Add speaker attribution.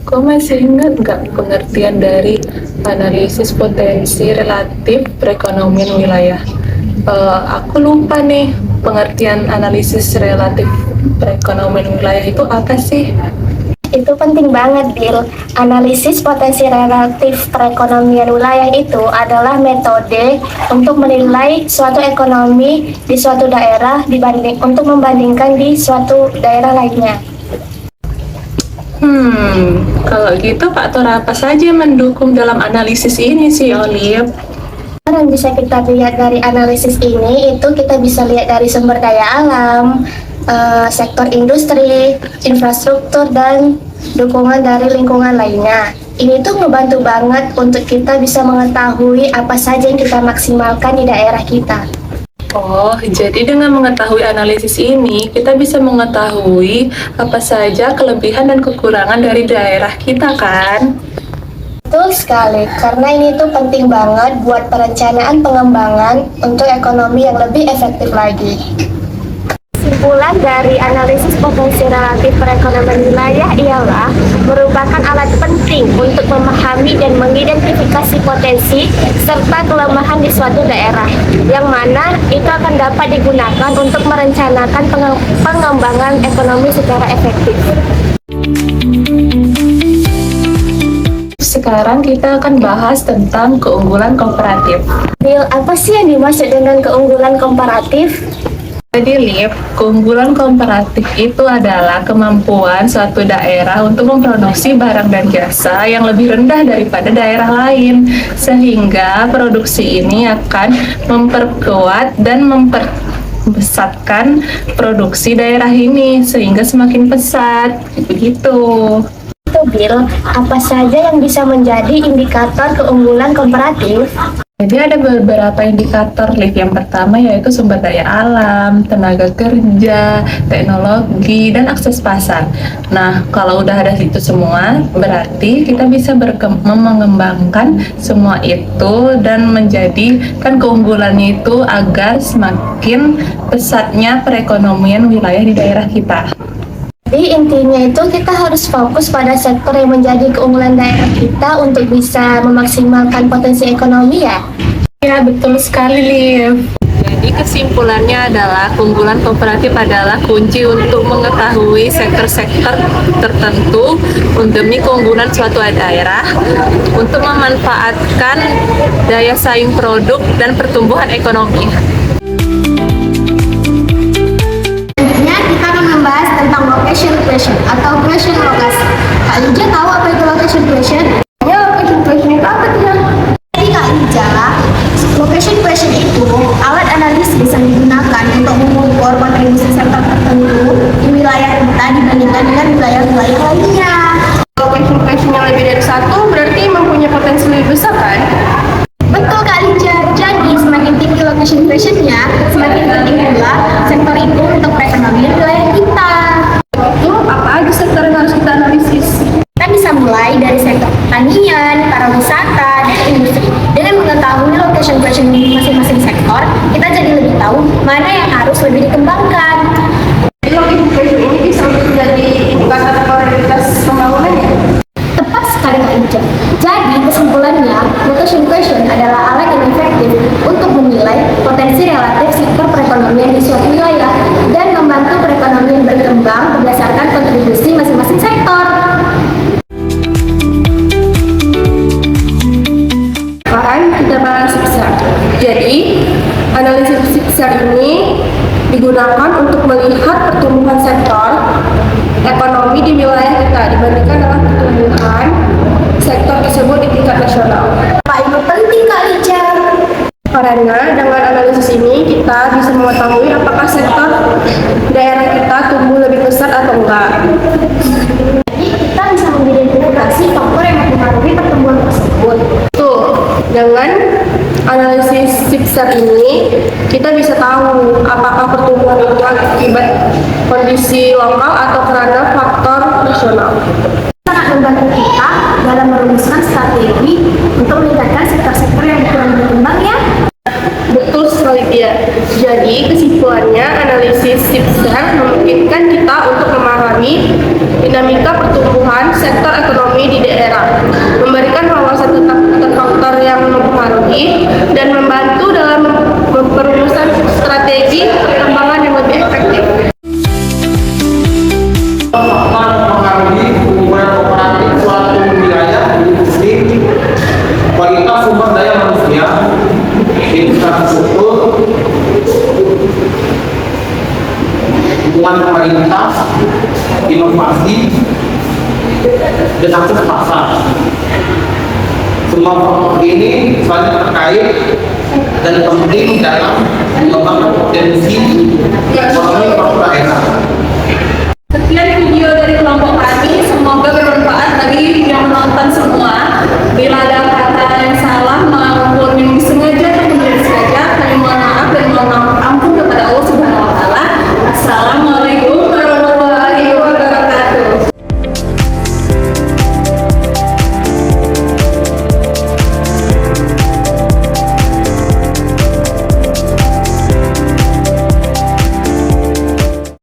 Speaker 1: Kau masih ingat nggak pengertian dari analisis potensi relatif perekonomian wilayah? Aku lupa nih, pengertian analisis relatif perekonomian wilayah itu apa sih?
Speaker 2: Itu penting banget, Bill. Analisis potensi relatif perekonomian wilayah itu adalah metode untuk menilai suatu ekonomi di suatu daerah untuk membandingkan di suatu daerah lainnya.
Speaker 1: Kalau gitu faktor apa saja yang mendukung dalam analisis ini sih, Olive?
Speaker 2: Yang bisa kita lihat dari analisis ini itu kita bisa lihat dari sumber daya alam, sektor industri, infrastruktur, dan dukungan dari lingkungan lainnya. Ini tuh ngebantu banget untuk kita bisa mengetahui apa saja yang kita maksimalkan di daerah kita.
Speaker 1: Oh, jadi dengan mengetahui analisis ini, kita bisa mengetahui apa saja kelebihan dan kekurangan dari daerah kita, kan?
Speaker 2: Betul sekali, karena ini tuh penting banget buat perencanaan pengembangan untuk ekonomi yang lebih efektif lagi. Kesimpulan dari analisis potensi relatif perekonomian wilayah ialah merupakan alat penting untuk memahami dan mengidentifikasi potensi serta kelemahan di suatu daerah, yang mana itu akan dapat digunakan untuk merencanakan pengembangan ekonomi secara efektif.
Speaker 1: Sekarang kita akan bahas tentang keunggulan komparatif.
Speaker 2: Bill, apa sih yang dimaksud dengan keunggulan komparatif?
Speaker 1: Jadi, Liv, keunggulan komparatif itu adalah kemampuan suatu daerah untuk memproduksi barang dan jasa yang lebih rendah daripada daerah lain, sehingga produksi ini akan memperkuat dan mempersatkan produksi daerah ini, sehingga semakin pesat, begitu.
Speaker 2: Bill, apa saja yang bisa menjadi indikator keunggulan komparatif?
Speaker 1: Jadi ada beberapa indikator, Liv. Yang pertama yaitu sumber daya alam, tenaga kerja, teknologi, dan akses pasar. Nah, kalau udah ada itu semua, berarti kita bisa mengembangkan semua itu dan menjadikan keunggulannya itu agar semakin pesatnya perekonomian wilayah di daerah kita.
Speaker 2: Jadi intinya itu kita harus fokus pada sektor yang menjadi keunggulan daerah kita untuk bisa memaksimalkan potensi ekonomi ya?
Speaker 1: Ya, betul sekali, Liv. Jadi kesimpulannya adalah keunggulan komparatif adalah kunci untuk mengetahui sektor-sektor tertentu demi keunggulan suatu daerah untuk memanfaatkan daya saing produk dan pertumbuhan ekonomi.
Speaker 2: Membahas tentang location question atau question lokasi. Kak Lija tahu apa itu location question?
Speaker 1: Ya, location question itu apa tuh?
Speaker 2: Jadi Kak Lija, location question itu alat analisis yang digunakan untuk mengukur kontribusi sektor tertentu di wilayah kita dibandingkan dengan wilayah-wilayah lainnya.
Speaker 1: Location question yang lebih dari satu berarti mempunyai potensi lebih besar, kan?
Speaker 2: Betul Kak Lija. Jadi semakin tinggi location questionnya, semakin penting pula sektor itu untuk perekonomian wilayah kita.
Speaker 1: Itu apa aja sektor yang harus kita analisis?
Speaker 2: Kita bisa mulai dari sektor pertanian, pariwisata, dan industri. Dengan mengetahui location question di masing-masing sektor, kita jadi lebih tahu mana yang harus lebih dikembangkan.
Speaker 1: Location question ini bisa menjadi indikator prioritas pembangunan ya?
Speaker 2: Tepat sekali Kak Ica. Jadi kesimpulannya, location question adalah alat yang efektif untuk menilai potensi relatif sektor perekonomian di suatu wilayah dan membantu perekonomian berkembang berdasarkan kontribusi masing-masing sektor.
Speaker 1: Sekarang kita bahas SIPSAR. Jadi, analisis SIPSAR ini digunakan untuk melihat pertumbuhan sektor ekonomi di wilayah kita dibandingkan dengan pertumbuhan sektor tersebut di tingkat nasional.
Speaker 2: Apa itu penting Kak Lica?
Speaker 1: Karena dengan analisis ini kita bisa mengetahui apakah sektor daerah kita tumbuh lebih besar atau enggak.
Speaker 2: Jadi kita bisa mengidentifikasi faktor yang mempengaruhi pertumbuhan tersebut.
Speaker 1: Tuh, dengan analisis SIPSAR ini kita bisa tahu apakah pertumbuhan itu akibat kondisi lokal atau karena faktor nasional.
Speaker 2: Sangat membantu kita dalam merumuskan strategi untuk meningkatkan sektor-sektor yang kurang berkembang ya.
Speaker 1: Betul sekali dia. Jadi kesimpulannya analisis SIPSAR memungkinkan kita untuk memahami
Speaker 3: dinamika pertumbuhan sektor ekonomi di daerah, memberikan wawasan tentang faktor yang mempengaruhi, dan membantu dalam perumusan strategi perkembangan yang lebih efektif.
Speaker 4: Faktor mempengaruhi hubungan kooperatif suatu wilayah meliputi kualitas sumber daya manusia, infrastruktur, hubungan pemerintah, inovasi, dan akses pasar. Semua faktor ini saling terkait dan penting dalam mengembangkan potensi ekonomi suatu daerah.
Speaker 3: Sekian